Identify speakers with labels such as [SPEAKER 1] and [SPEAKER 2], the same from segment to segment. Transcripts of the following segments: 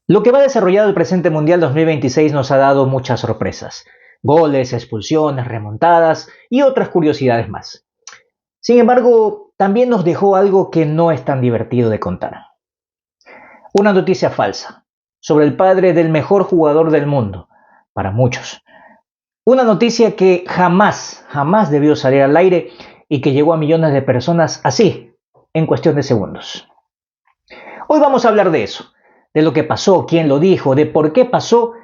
[SPEAKER 1] Lo que va desarrollado el presente Mundial 2026 nos ha dado muchas sorpresas, goles, expulsiones, remontadas y otras curiosidades más. Sin embargo, también nos dejó algo que no es tan divertido de contar. Una noticia falsa sobre el padre del mejor jugador del mundo, para muchos. Una noticia que jamás debió salir al aire y que llegó a millones de personas así, en cuestión de segundos. Hoy vamos a hablar de eso, de lo que pasó, quién lo dijo, de por qué pasó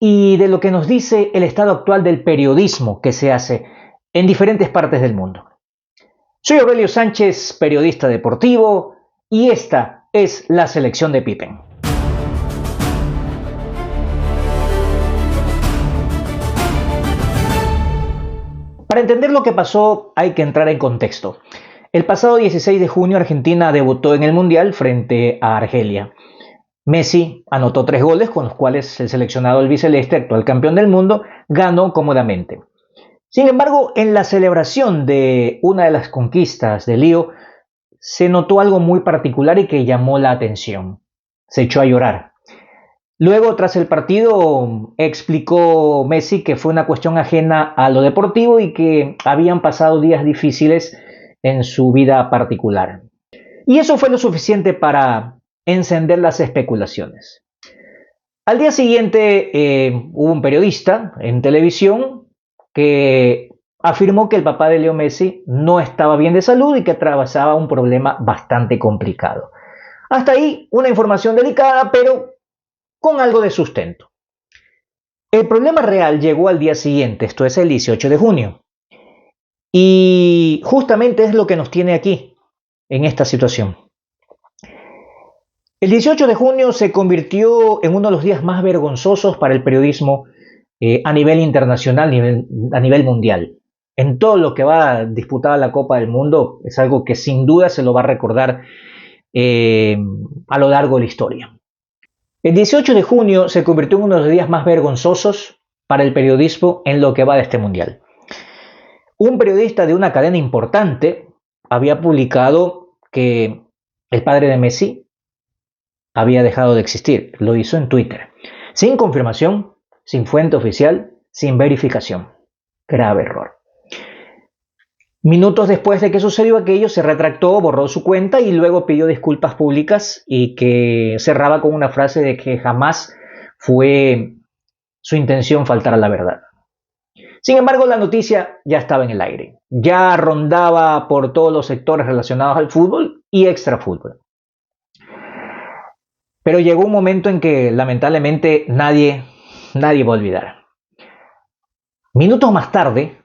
[SPEAKER 1] y de lo que nos dice el estado actual del periodismo que se hace en diferentes partes del mundo. Soy Aurelio Sánchez, periodista deportivo, y esta es la selección de Pippen. Para entender lo que pasó hay que entrar en contexto. El pasado 16 de junio Argentina debutó en el Mundial frente a Argelia. Messi anotó 3 goles con los cuales el seleccionado albiceleste, actual campeón del mundo, ganó cómodamente. Sin embargo, en la celebración de una de las conquistas de Lío, se notó algo muy particular y que llamó la atención. Se echó a llorar. Luego, tras el partido, explicó Messi que fue una cuestión ajena a lo deportivo y que habían pasado días difíciles en su vida particular. Y eso fue lo suficiente para encender las especulaciones. Al día siguiente hubo un periodista en televisión que afirmó que el papá de Leo Messi no estaba bien de salud y que atravesaba un problema bastante complicado. Hasta ahí una información delicada, pero con algo de sustento. El problema real llegó al día siguiente, esto es el 18 de junio. Y justamente es lo que nos tiene aquí, en esta situación. El 18 de junio se convirtió en uno de los días más vergonzosos para el periodismo a nivel internacional, a nivel mundial. En todo lo que va disputada la Copa del Mundo, es algo que sin duda se lo va a recordar a lo largo de la historia. El 18 de junio se convirtió en uno de los días más vergonzosos para el periodismo en lo que va de este mundial. Un periodista de una cadena importante había publicado que el padre de Messi había dejado de existir. Lo hizo en Twitter, sin confirmación, sin fuente oficial, sin verificación. Grave error. Minutos después de que sucedió aquello, se retractó, borró su cuenta y luego pidió disculpas públicas y que cerraba con una frase de que jamás fue su intención faltar a la verdad. Sin embargo, la noticia ya estaba en el aire. Ya rondaba por todos los sectores relacionados al fútbol y extrafútbol. Pero llegó un momento en que lamentablemente nadie va a olvidar. Minutos más tarde,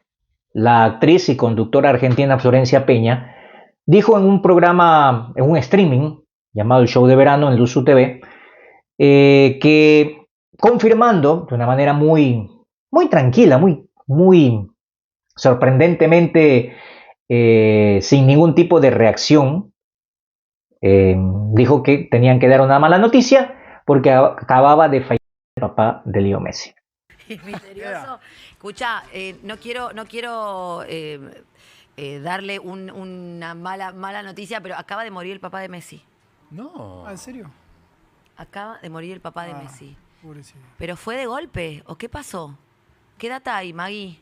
[SPEAKER 1] la actriz y conductora argentina Florencia Peña dijo en un programa, en un streaming llamado El Show de Verano en Luzu TV, que confirmando de una manera muy tranquila, muy sorprendentemente sin ningún tipo de reacción, dijo que tenían que dar una mala noticia porque acababa de fallecer el papá de Leo Messi.
[SPEAKER 2] Misterioso. Escucha, no quiero darle una mala noticia, pero acaba de morir el papá de Messi.
[SPEAKER 3] No.
[SPEAKER 4] ¿En serio?
[SPEAKER 2] Acaba de morir el papá de Messi.
[SPEAKER 4] Pobrecito.
[SPEAKER 2] ¿Pero fue de golpe o qué pasó? ¿Qué data hay, Maggie?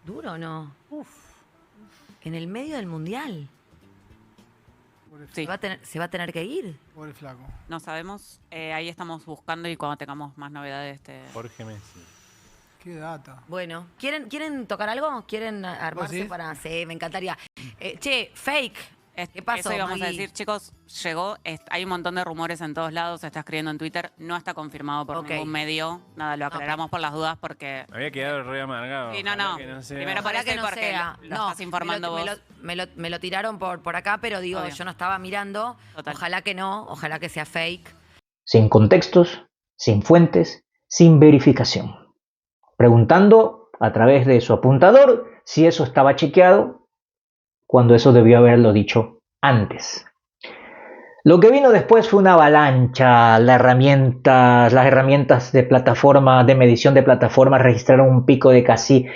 [SPEAKER 2] ¿Duro o no?
[SPEAKER 4] Uf.
[SPEAKER 2] En el medio del mundial.
[SPEAKER 5] Sí.
[SPEAKER 2] ¿Se va a tener que ir?
[SPEAKER 4] Pobre flaco.
[SPEAKER 5] No sabemos. Ahí estamos buscando y cuando tengamos más novedades
[SPEAKER 3] Jorge Messi.
[SPEAKER 4] Qué data.
[SPEAKER 2] Bueno, ¿quieren tocar algo? ¿Quieren armarse
[SPEAKER 4] sí?
[SPEAKER 2] para...? Sí, me encantaría. Che, fake. ¿Qué pasó,
[SPEAKER 5] Eso íbamos a
[SPEAKER 2] Maggie?
[SPEAKER 5] decir, chicos, llegó, hay un montón de rumores en todos lados, se está escribiendo en Twitter, no está confirmado por
[SPEAKER 2] Ok.
[SPEAKER 5] ningún medio, nada, lo aclaramos por las dudas porque...
[SPEAKER 3] Había quedado re amargado.
[SPEAKER 5] Sí, no.
[SPEAKER 3] Ojalá que sea.
[SPEAKER 5] Primero
[SPEAKER 2] Ojalá
[SPEAKER 5] parece
[SPEAKER 2] que no
[SPEAKER 5] porque
[SPEAKER 2] sea.
[SPEAKER 5] lo estás informando vos.
[SPEAKER 2] Me lo tiraron por acá, pero digo,
[SPEAKER 5] Obvio.
[SPEAKER 2] yo no estaba mirando.
[SPEAKER 5] Total.
[SPEAKER 2] Ojalá que no, ojalá que sea fake.
[SPEAKER 1] Sin contextos, sin fuentes, sin verificación. Preguntando a través de su apuntador si eso estaba chequeado, cuando eso debió haberlo dicho antes. Lo que vino después fue una avalancha. Las herramientas de plataforma, de medición de plataforma registraron un pico de casi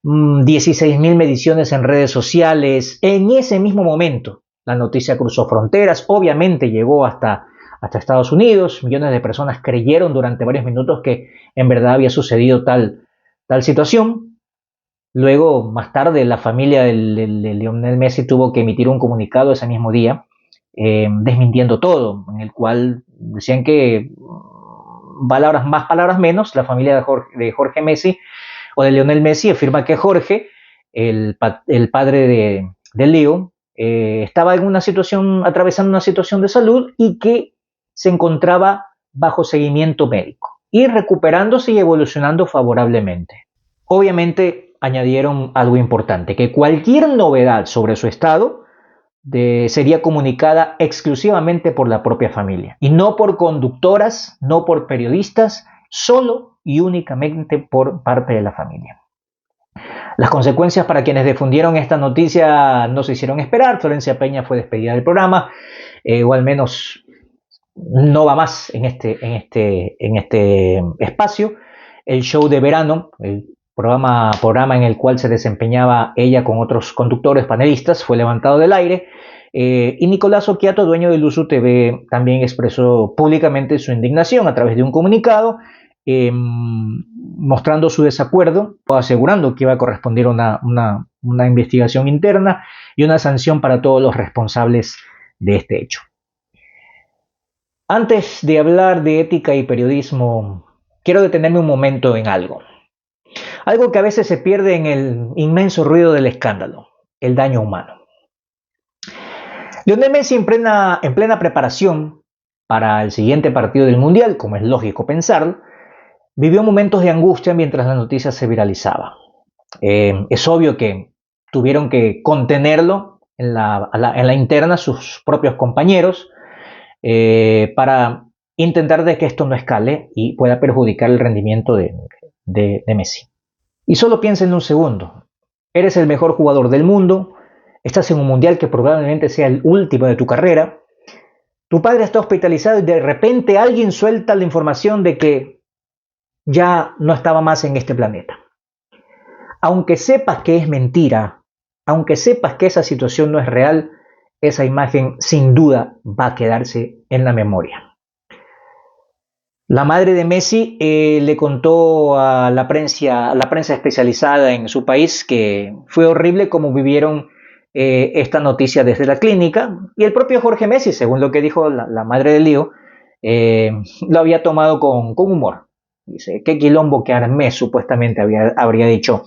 [SPEAKER 1] 16.000 mediciones en redes sociales. En ese mismo momento, la noticia cruzó fronteras, obviamente llegó hasta hasta Estados Unidos. Millones de personas creyeron durante varios minutos que en verdad había sucedido tal situación. Luego, más tarde, la familia de Lionel Messi tuvo que emitir un comunicado ese mismo día, desmintiendo todo, en el cual decían que, palabras más, palabras menos, la familia de Jorge Messi o de Lionel Messi afirma que Jorge, el padre de Leo, estaba en una situación, atravesando una situación de salud y que se encontraba bajo seguimiento médico y recuperándose y evolucionando favorablemente. Obviamente añadieron algo importante, que cualquier novedad sobre su estado sería comunicada exclusivamente por la propia familia y no por conductoras, no por periodistas, solo y únicamente por parte de la familia. Las consecuencias para quienes difundieron esta noticia no se hicieron esperar. Florencia Peña fue despedida del programa, o al menos no va más en este espacio. El show de verano, el programa en el cual se desempeñaba ella con otros conductores, panelistas, fue levantado del aire. Y Nicolás Occhiato, dueño de Luzu TV, también expresó públicamente su indignación a través de un comunicado, mostrando su desacuerdo, asegurando que iba a corresponder una investigación interna y una sanción para todos los responsables de este hecho. Antes de hablar de ética y periodismo, quiero detenerme un momento en algo que a veces se pierde en el inmenso ruido del escándalo: el daño humano. Lionel Messi, en plena preparación para el siguiente partido del Mundial, como es lógico pensar, vivió momentos de angustia mientras la noticia se viralizaba. Es obvio que tuvieron que contenerlo en la interna sus propios compañeros, para intentar de que esto no escale y pueda perjudicar el rendimiento de Messi. Y solo piensa en un segundo: eres el mejor jugador del mundo, estás en un mundial que probablemente sea el último de tu carrera, tu padre está hospitalizado y de repente alguien suelta la información de que ya no estaba más en este planeta. Aunque sepas que es mentira, aunque sepas que esa situación no es real, esa imagen sin duda va a quedarse en la memoria. La madre de Messi le contó a la prensa especializada en su país que fue horrible cómo vivieron esta noticia desde la clínica, y el propio Jorge Messi, según lo que dijo la madre de Leo, lo había tomado con humor. Dice: qué quilombo que armé, supuestamente habría dicho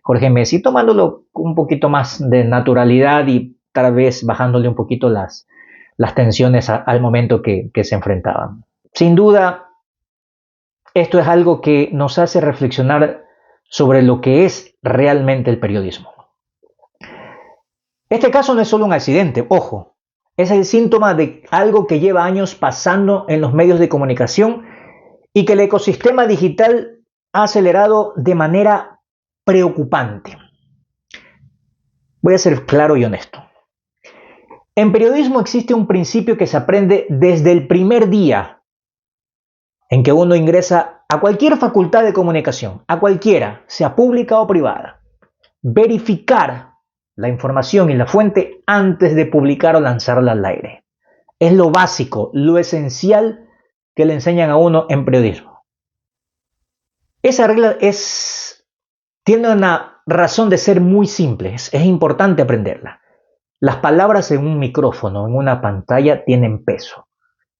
[SPEAKER 1] Jorge Messi, tomándolo un poquito más de naturalidad y tal vez bajándole un poquito las tensiones al momento que se enfrentaban. Sin duda, esto es algo que nos hace reflexionar sobre lo que es realmente el periodismo. Este caso no es solo un accidente, ojo, es el síntoma de algo que lleva años pasando en los medios de comunicación y que el ecosistema digital ha acelerado de manera preocupante. Voy a ser claro y honesto. En periodismo existe un principio que se aprende desde el primer día en que uno ingresa a cualquier facultad de comunicación, a cualquiera, sea pública o privada: verificar la información y la fuente antes de publicar o lanzarla al aire. Es lo básico, lo esencial que le enseñan a uno en periodismo. Esa regla tiene una razón de ser muy simple, es importante aprenderla. Las palabras en un micrófono, en una pantalla, tienen peso,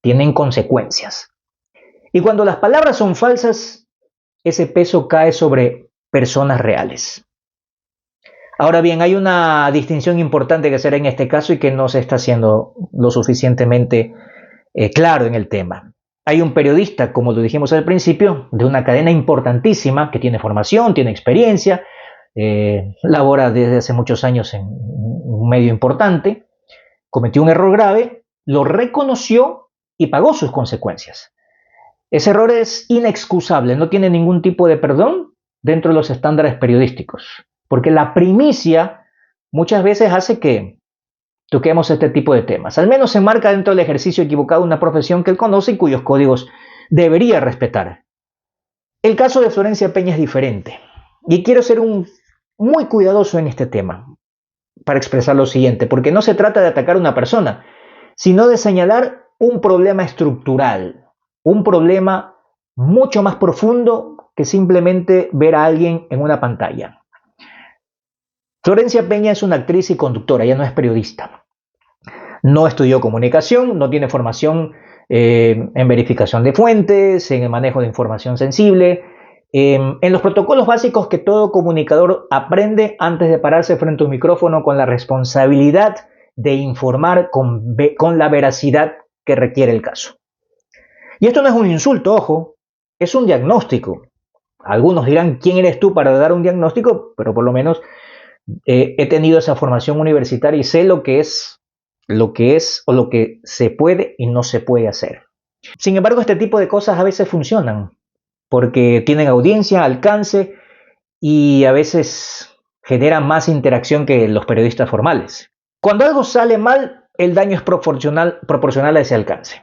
[SPEAKER 1] tienen consecuencias. Y cuando las palabras son falsas, ese peso cae sobre personas reales. Ahora bien, hay una distinción importante que hacer en este caso y que no se está haciendo lo suficientemente claro en el tema. Hay un periodista, como lo dijimos al principio, de una cadena importantísima, que tiene formación, tiene experiencia, labora desde hace muchos años en un medio importante, cometió un error grave, lo reconoció y pagó sus consecuencias. Ese error es inexcusable, no tiene ningún tipo de perdón dentro de los estándares periodísticos, porque la primicia muchas veces hace que toquemos este tipo de temas. Al menos se enmarca dentro del ejercicio equivocado de una profesión que él conoce y cuyos códigos debería respetar. El caso de Florencia Peña es diferente, y quiero ser muy cuidadoso en este tema para expresar lo siguiente, porque no se trata de atacar a una persona, sino de señalar un problema estructural, un problema mucho más profundo que simplemente ver a alguien en una pantalla. Florencia Peña es una actriz y conductora, ella no es periodista. No estudió comunicación, no tiene formación en verificación de fuentes, en el manejo de información sensible, en los protocolos básicos que todo comunicador aprende antes de pararse frente a un micrófono con la responsabilidad de informar con la veracidad que requiere el caso. Y esto no es un insulto, ojo, es un diagnóstico. Algunos dirán, ¿quién eres tú para dar un diagnóstico? Pero por lo menos he tenido esa formación universitaria y sé lo que es o lo que se puede y no se puede hacer. Sin embargo, este tipo de cosas a veces funcionan porque tienen audiencia, alcance y a veces generan más interacción que los periodistas formales. Cuando algo sale mal, el daño es proporcional a ese alcance.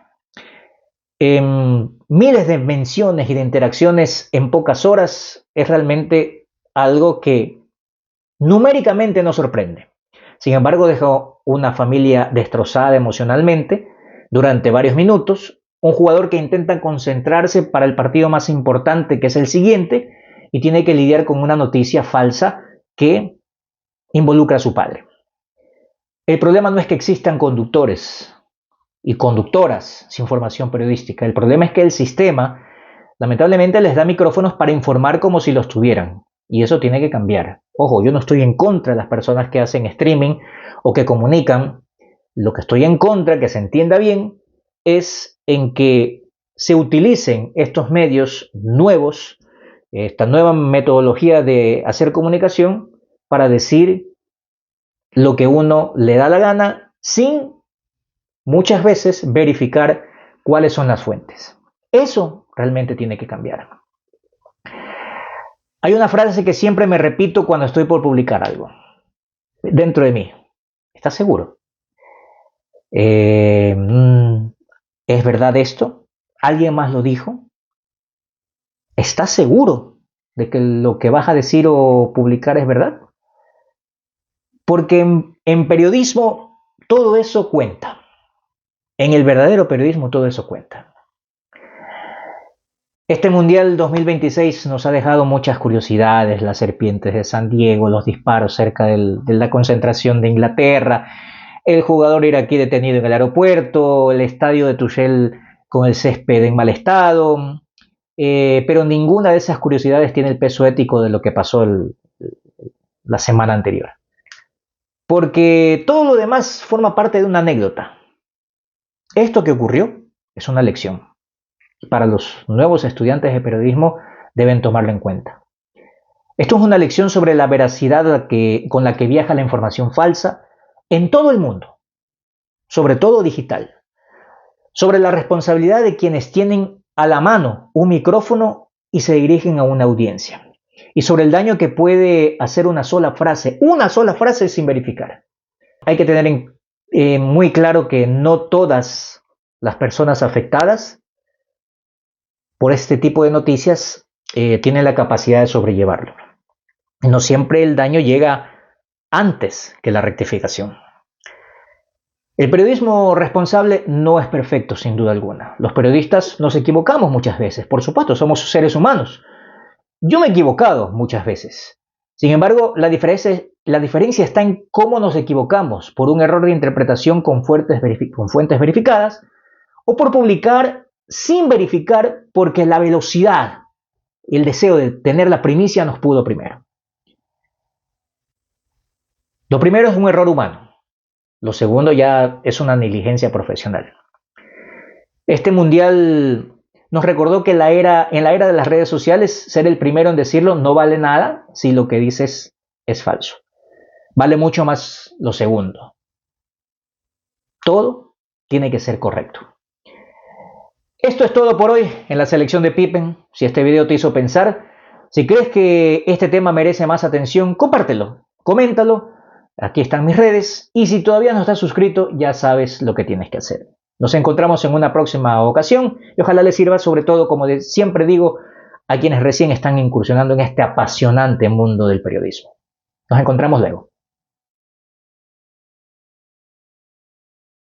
[SPEAKER 1] Miles de menciones y de interacciones en pocas horas es realmente algo que numéricamente no sorprende. Sin embargo, dejó una familia destrozada emocionalmente durante varios minutos, un jugador que intenta concentrarse para el partido más importante, que es el siguiente, y tiene que lidiar con una noticia falsa que involucra a su padre. El problema no es que existan conductores y conductoras sin formación periodística. El problema es que el sistema, lamentablemente, les da micrófonos para informar como si los tuvieran. Y eso tiene que cambiar. Ojo, yo no estoy en contra de las personas que hacen streaming o que comunican. Lo que estoy en contra, que se entienda bien, es en que se utilicen estos medios nuevos, esta nueva metodología de hacer comunicación para decir lo que uno le da la gana sin muchas veces verificar cuáles son las fuentes. Eso realmente tiene que cambiar. Hay una frase que siempre me repito cuando estoy por publicar algo dentro de mí. ¿Estás seguro? ¿Es verdad esto? ¿Alguien más lo dijo? ¿Estás seguro de que lo que vas a decir o publicar es verdad? Porque en periodismo todo eso cuenta. En el verdadero periodismo todo eso cuenta. Este Mundial 2026 nos ha dejado muchas curiosidades, las serpientes de San Diego, los disparos cerca de la concentración de Inglaterra, el jugador iraquí detenido en el aeropuerto, el estadio de Tuchel con el césped en mal estado, pero ninguna de esas curiosidades tiene el peso ético de lo que pasó la semana anterior. Porque todo lo demás forma parte de una anécdota. Esto que ocurrió es una lección. Para los nuevos estudiantes de periodismo deben tomarlo en cuenta. Esto es una lección sobre la veracidad con la que viaja la información falsa en todo el mundo, sobre todo digital, sobre la responsabilidad de quienes tienen a la mano un micrófono y se dirigen a una audiencia, y sobre el daño que puede hacer una sola frase sin verificar. Hay que tener muy claro que no todas las personas afectadas por este tipo de noticias tienen la capacidad de sobrellevarlo. No siempre el daño llega antes que la rectificación. El periodismo responsable no es perfecto, sin duda alguna. Los periodistas nos equivocamos muchas veces, por supuesto, somos seres humanos. Yo me he equivocado muchas veces. Sin embargo, la diferencia está en cómo nos equivocamos, por un error de interpretación con fuentes verificadas o por publicar sin verificar porque la velocidad y el deseo de tener la primicia nos pudo primero. Lo primero es un error humano. Lo segundo ya es una negligencia profesional. Este mundial nos recordó que en la era de las redes sociales, ser el primero en decirlo no vale nada si lo que dices es falso. Vale mucho más lo segundo. Todo tiene que ser correcto. Esto es todo por hoy en la selección de Pippen. Si este video te hizo pensar, si crees que este tema merece más atención, compártelo, coméntalo. Aquí están mis redes y si todavía no estás suscrito, ya sabes lo que tienes que hacer. Nos encontramos en una próxima ocasión y ojalá les sirva, sobre todo, como siempre digo, a quienes recién están incursionando en este apasionante mundo del periodismo. Nos encontramos luego.